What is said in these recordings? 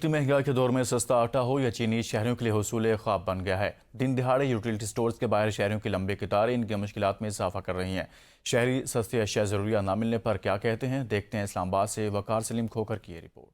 महंगाई के दौर में सस्ता आटा हो या चीनी शहरियों के लिए हुसूल ख्वाब बन गया है। दिन दिहाड़े यूटिलिटी स्टोर्स के बाहर शहरियों की लंबी कतारें इनकी मुश्किलात में इजाफा कर रही हैं। शहरी सस्ती अशिया ज़रूरिया ना मिलने पर क्या कहते हैं, देखते हैं। इस्लामाबाद से वकार सलीम खोकर की ये रिपोर्ट।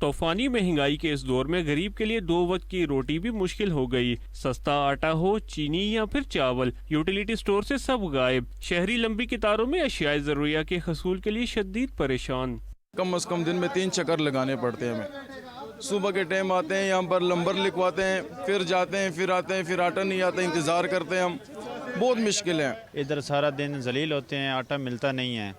तूफानी महंगाई के इस दौर में गरीब के लिए 2 वक्त की रोटी भी मुश्किल हो गई। सस्ता आटा हो, चीनी या फिर चावल, यूटिलिटी स्टोर से सब गायब। शहरी लंबी कतारों में अशियाए ज़रूरिया के हसूल के लिए शदीद परेशान। कम से कम दिन में 3 चक्कर लगाने पड़ते हैं हमें। सुबह के टाइम आते हैं, यहाँ पर नंबर लिखवाते हैं, फिर जाते हैं, फिर आते हैं, फिर आटा नहीं आता, इंतज़ार करते हैं हम। बहुत मुश्किल है। इधर सारा दिन जलील होते हैं, आटा मिलता नहीं है।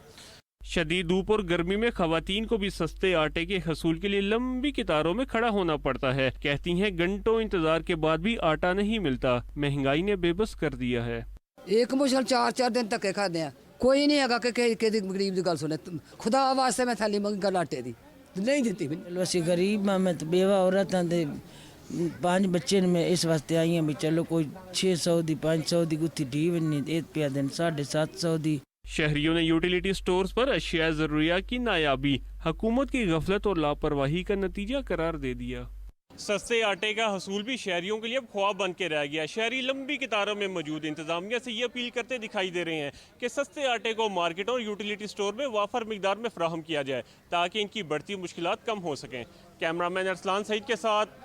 शदीद धूप और गर्मी में खवातीन को भी सस्ते आटे के हसूल के लिए लंबी कतारों में खड़ा होना पड़ता है। कहती हैं घंटों इंतजार के बाद भी आटा नहीं मिलता। महंगाई ने बेबस कर दिया है। एक मुश्किल 4-4 दिन धक्के खाते हैं, कोई नहीं है कि गरीब की गल सुने। खुदा वास्ते मैं थैली मंगी गल आटे दी नहीं दी। चलो असी गरीब हाँ, मैं तो बेवा औरत हाँ, 5 बच्चे ने मैं इस वास्ते आई हूँ भी चलो कोई 600 दी 500 दी गुत्थी ढी नहीं, 1 पिया दिन 750 दी। शहरियों ने यूटिलिटी स्टोर्स पर अशिया ज़रूरिया की नायाबी हुकूमत की गफलत और लापरवाही का नतीजा करार दे दिया। सस्ते आटे का हसूल भी शहरियों के लिए अब ख्वाब बन के रह गया। शहरी लंबी कतारों में मौजूद इंतजामिया से ये अपील करते दिखाई दे रहे हैं कि सस्ते आटे को मार्केटों और यूटिलिटी स्टोर में वाफर मिकदार में फराहम किया जाए ताकि इनकी बढ़ती मुश्किलात कम हो सकें। कैमरामैन अरसलान सईद के साथ